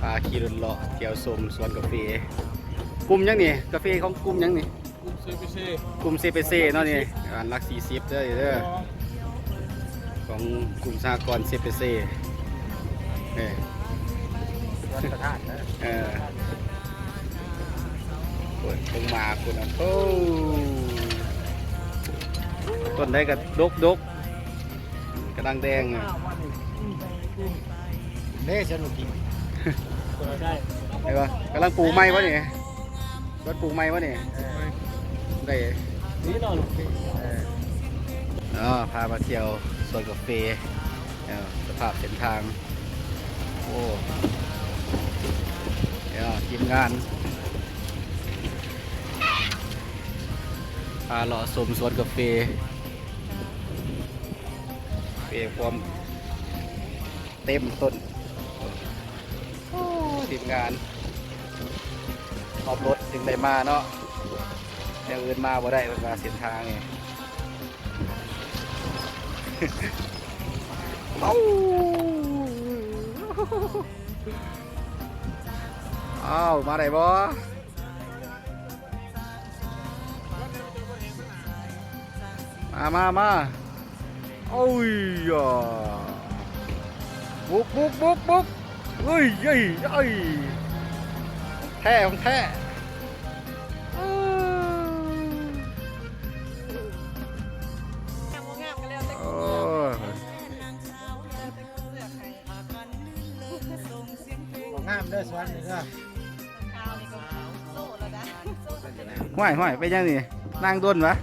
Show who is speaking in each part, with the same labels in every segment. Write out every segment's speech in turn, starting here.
Speaker 1: พาขี่รถเลาะเที่ยวชมสวนกาแฟกลุ่มยังนี่กาแฟของกลุ่มยังนี่
Speaker 2: กลุ่ม CPC
Speaker 1: กลุ่ม CPC เนาะนี่อันลัก40เด้อของกลุ่มสหกรณ์ CPC
Speaker 2: สวนประธานนะ
Speaker 1: เปิดลงมาคุณโอ้ต้นได้กับดกกระดังแดง
Speaker 2: เน่สนุกจริงได้
Speaker 1: เห็นปะกำลังปลูกไม้วะนี่รถปลูกไม้วะนี่ได้
Speaker 2: นี่นอน
Speaker 1: พามาเที่ยวสวนกาแฟสภาพเส้นทางโอ้ทีมงานพาเลาะชมสวนกาแฟความเต็มต้นทีมงานขอบรถถึงได้มาเนาะอย่างอื่นมาบ่ได้เป็นมาเส้นทางไงอ้าวมาได้บ่มาโอ้ยบุกเฮ้ยแท้ของแท้
Speaker 2: งามเด้อสวนนี่ก็
Speaker 1: ห้อยไปยังนี่นั่งด้นวะ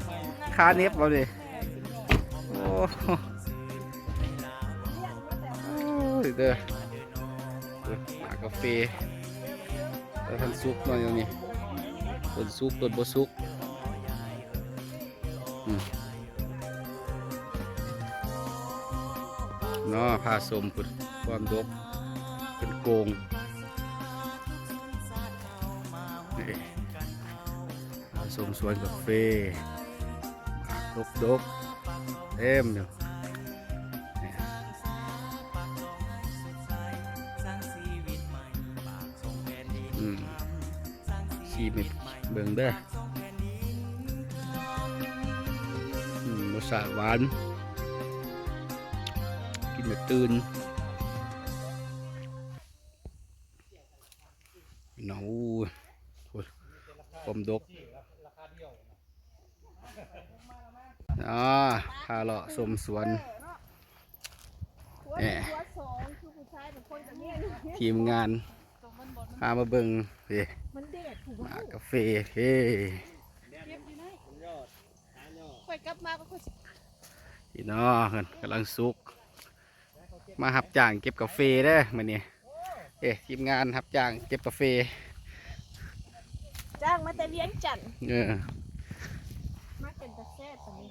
Speaker 1: คาเน็บเราดิโอ้เด้อหากาแฟแล้วทันซุกหน่อยนี่ต้นซุกต้นบ่ซุกเนาะพาสมพุดความดกเป็นโกงพาสมสวนกาแฟดกเต็มอยู่ชีมิเบิ่งเด้อรสชาติหวานกินแบบตื่นหนาวความดกพาเลาะชมสวนทีมงานพามาเบิ่งมากาแฟพี่น้องกำลังสุกมาหับจ้างเก็บกาแฟได้มื้อนี้ทีมงานหับจ้างเก็บกาแฟ
Speaker 3: จ้างมาแต่เลี้ยงจันมาเป็นตะแซ่ตอนนี้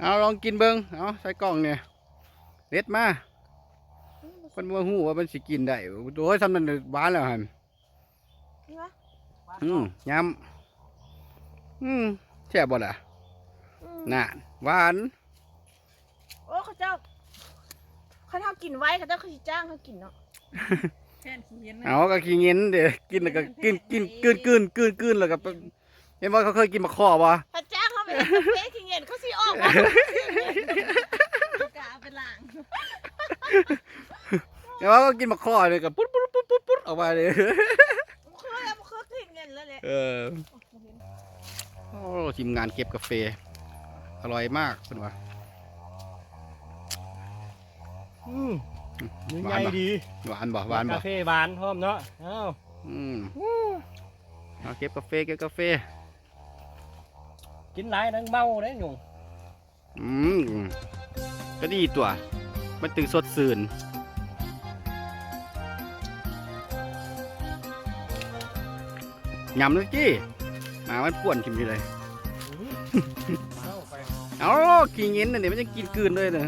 Speaker 1: เอาลองกินเบิ่งเอาใส่กล่องเนี่ยเด็ดมาคนว่าหูว่ามันสิกินได้โดยทำนั้นหวานแล้วฮันย้ำแช่บบ่ล่ะน่ะหวาน
Speaker 3: โอ้เขาเจ้าเขาทำกินไว้เขาเจ้าเขาจ้างเขากินเนาะ
Speaker 1: เอาก็กินเงินเดี๋ยวกินแล้วก็กินแล้วก็เห็นว่าเขาเคยกินมะขอบ่
Speaker 3: เขาจ้างเขาไปกาแฟกินเงินเขาสิออกมากาเป็นหลัง
Speaker 1: เห็นว่าเขากินมะขอเลยกับปุ๊ดออกมาเลย
Speaker 3: เขากินเงินแล้วเลย
Speaker 1: โอ้ทีมงานเก็บกาแฟอร่อยมากคุณว่า
Speaker 2: ใหญ่ดี
Speaker 1: หวานบ่
Speaker 2: กาแฟหวานพร้อมเนาะ
Speaker 1: เอาเก็บกาแฟ
Speaker 2: กินหลายนั่งเมาได้หนุ่
Speaker 1: มก็ดีตัวมันตึงสดสื่นยำเลยจี้มามันป่วนกินไปเลยเอากินเงินเนี่ยมันจะกินกืนเลยเนอะ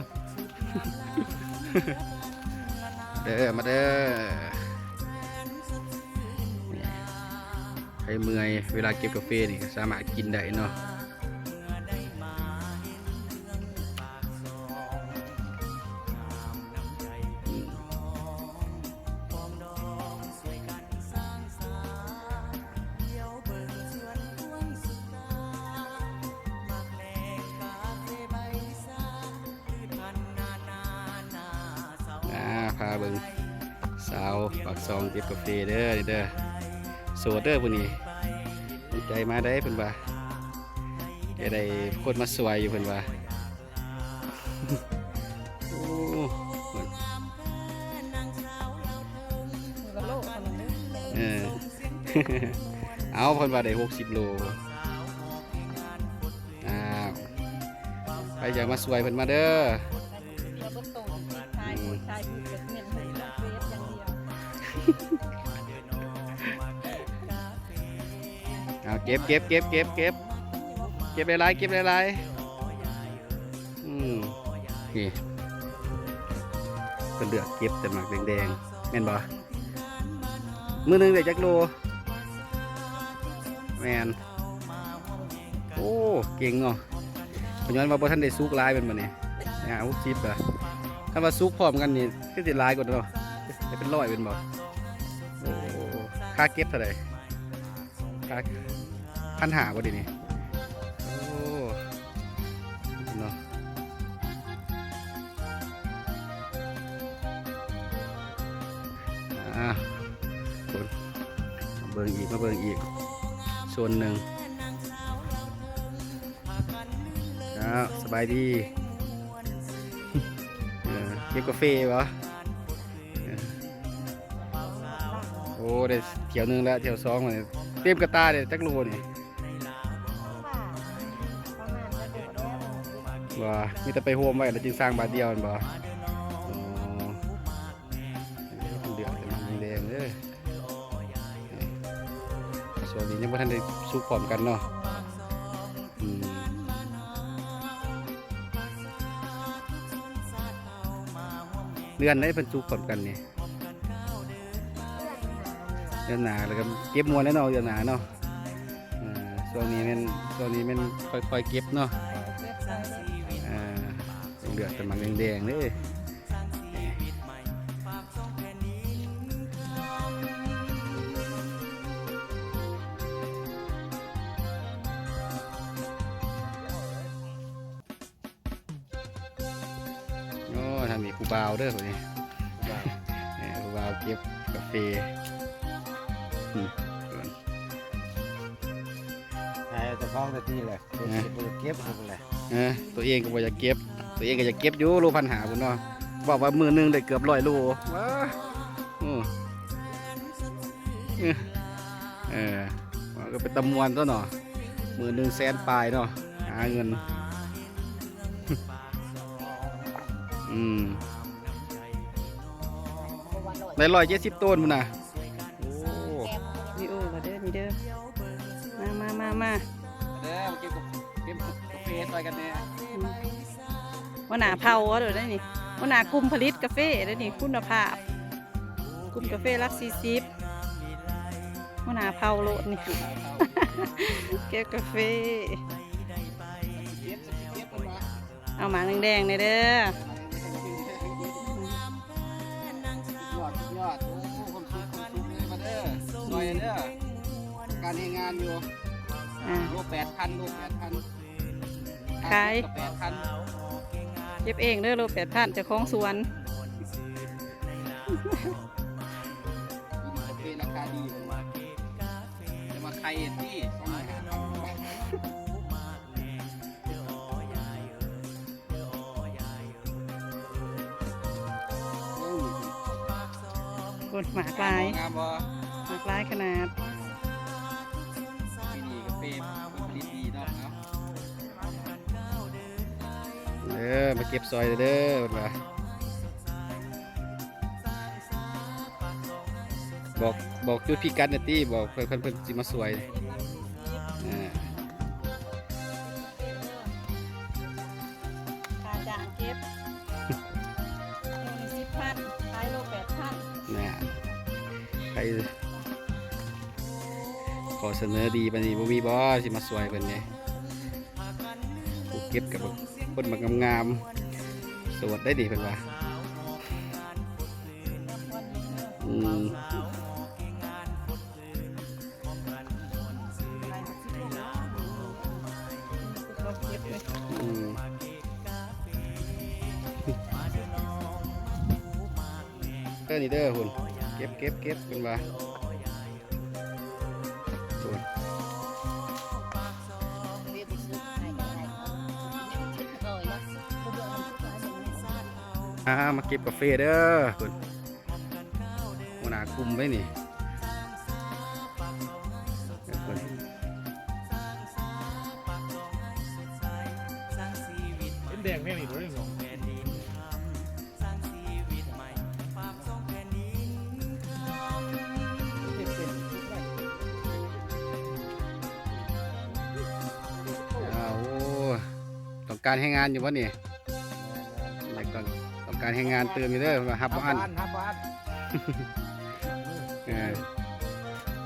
Speaker 1: มาเด้อใครเมื่อยเวลาเก็บกาแฟนี่สามารถกินได้เนาะ อ าเบิ่งสาวปากซองเก็บกาแฟเด้อนี่เด้อโสดเด้อผู้นี้ตั้งใจมาได้เพิ่นว่าจะได้คนมาสวยอยู่เพิ่นว่าโอ้เพิ่น
Speaker 3: กะโลขนาดนี้
Speaker 1: เออ เอาเพิ่นว่าได้60 โลอ้าวใครอยากมาสวยเพิ่นมาเด้อ
Speaker 3: เดี๋ยวเบิ่งโตชายผู้ชายผู้เก็บเงินให้ลงเฟซอย่างเดียว
Speaker 1: เอาเก็บหลายๆเก็บหลายๆนี่เพิ่นเลือกเก็บแต่หมากแดงๆแม่นบ่มื้อหนึงได้จักโลแม่นโอ้เก่งเนาะเพราะย้อนว่าบ่ทันได้สุกหลายเป็นบ่นี่60อ่ะคันว่าสุกพร้อมกันนี่คือสิหลายกว่าเนาะจะเป็น100เป็นบ่โอ้ค่าเก็บเท่าใดค่า1,500บ่ดินี่โอ้เนาะคนมาเบิ่งอีกส่วนหนึ่งสบายดีเก็บกาแฟวะโอ้ได้เที่ยวหนึงแล้วเที่ยวสองเลยเต็มกระตาเลยจักโลนี่ว่ามีแต่ไปโฮมไว้แล้วจึงสร้างบาทเดียวมันบ่เดือดแต่มันแดงเลยส่วนนี้ยังไม่ทันได้สุกพร้อมกันเนาะเดือนได้เป็นสุกพร้อมกันนี่เดือนหนาแล้วก็เก็บมวลแล้วเนาะเดือนหนาเนาะส่วนนี้มันค่อยๆเก็บเนาะเดือดแต่มันแดงๆเลยทางนี้ผู้บ่าวเด้อคนนี้ผู้บ่าวเก็บกาแฟ
Speaker 2: แต่พ้องแต่ที่เลยเก็บหมดเลย
Speaker 1: ตัวเองก็บ่อยากเก็บตัวเองก็อยากเก็บอยู่โล1,500พุ่นเนาะบอกว่ามือนึงได้เกือบ100 โลว้าก็เป็นตำมวนตัวเนาะมือนึง100,000 ปลายเนาะหาเงินได้170 ต้นพุ่นน่ะโอ้
Speaker 3: นี่ก็เด้อนี่เด้อมา
Speaker 1: เด้อเก็บกาแฟซอยกันแน่
Speaker 3: ว่าหนาเผาเดี๋ยวได้นี่ว่าหนากลุ่มผลิตกาแฟได้นี่คุณภาพกลุ่มกาแฟรัก40ว่าหนาเผาโลดนี่ เก็บกาแฟเอาหมาแดงๆเลยเด้อย
Speaker 1: อดโอ้คนสุกเลยมาเด้อซอยเด้อการทำงานอยู่โล8,000
Speaker 3: ขาย
Speaker 1: 8,000
Speaker 3: เก็บเองเด้อโล8,000เจ้าของสวน
Speaker 1: เป็นราคาดีจะมาใครที่
Speaker 3: กดหมากลาย
Speaker 1: งามบ่
Speaker 3: หมากลายขนาด
Speaker 1: ดีกาแฟผลิตดีเนาะมาเก็บซอยเด้อมาบอกจุดพิกัดนะตี้บอกเพิ่นสิมาสวย
Speaker 3: ค่าจ้างเก็บ10,000ขายโล8,000
Speaker 1: นะใครขอเสนอดีปานนี้บ่มีบ่สิมาสวยเพิ่นนี่ผู้เก็บกับคนบักงามๆสวดได้ดีเพิ่นว่า อนี่เด้อคุณเก็บเป็นว่าคุณ มาเก็บกาแฟเด้อคุณหัวหน้ากลุ่มไว้นี่คุณ
Speaker 4: เป็นแดงแม่นี่ตัวนี้เนาะ
Speaker 1: โอ้ต้องการให้งานอยู่วะนี่ต้องการให้งานเติมอยู่เด้อมาฮับบ้าน
Speaker 2: ฮับบ้าน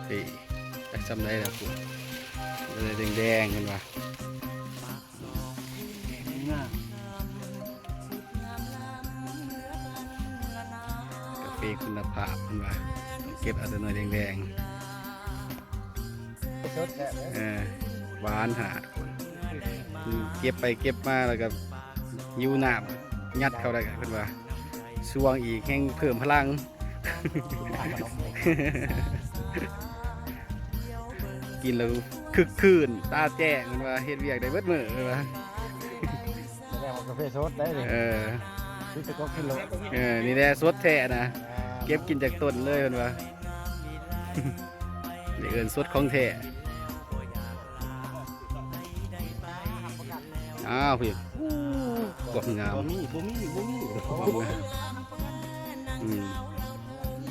Speaker 1: ตีจักจำได้แล้วคุณเลยแดงๆกันว่ะกาแฟคุณภาพกันว่ะต้องเก็บเอาแต่หน่อยแดง
Speaker 2: สดแท้เลย
Speaker 1: หวานหาดคนเก็บไปเก็บมาแล้วก็ยูน้ำยัดเข้าได้กันเป็นว่าช่วงอีกแห่งเพิ่มพลัง กินแล้วคึกคืนตาแจ้งมันว่าเฮ็ดเวียกได้เบิดมื้อเลยว่า
Speaker 2: แสดงว่ากาแฟสดได้เลยซื้อไปก็กินเลย
Speaker 1: นี่แหละสดแท้นะเก็บกินจากต้นเลยมันว่า นี่เอิ้นสดของแท้อ้าวพี่กวกงาม
Speaker 4: บ่มี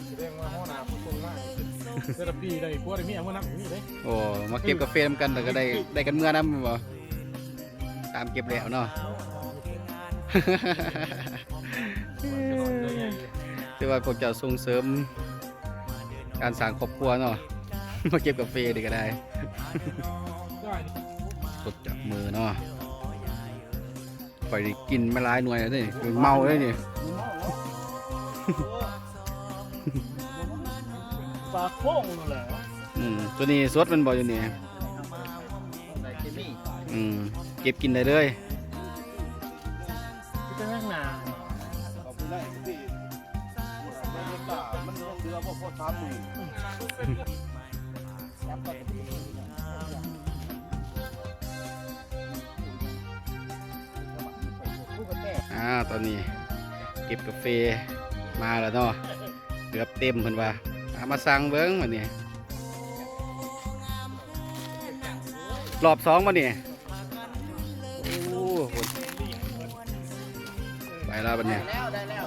Speaker 2: แสดงว่าหัวหน้าผู้คนมาก
Speaker 4: เซราปีได้พวกได้มีเอามานับมีเด้
Speaker 1: โอ้มาเก็บกาแฟนำกันแต่ก็ได้กันเมื่อน้ำบ่ตามเก็บแล้วเนาะ แต่ว่าพวกเจ้าส่งเสริมการสร้างครอบครัวเนาะ มาเก็บกาแฟดีก็ได้ สดจากมือเนาะไปกินมาหลายหน่วยแล้วนี่เมาเลยนี่
Speaker 4: ปลาโค้งนั่นแหละ
Speaker 1: ตัวนี้สดมันบ่อยู่นี่
Speaker 2: ได้เคมี
Speaker 1: เก็บกินได้เลย
Speaker 4: ที่เป็นข้างหน้า
Speaker 2: ขอบคุณได้ที่มันลงเรือพวกทำมือ
Speaker 1: ตอนนี้เก็บกาแฟมาแล้วเนาะเกือบเต็มเพิ่นว่ามาสั่งเบิ้งมาเนี่ยรอบ2มาเนี่ยโอ้โหไปแล้วบัดเนี่ย
Speaker 2: ได้แล้ว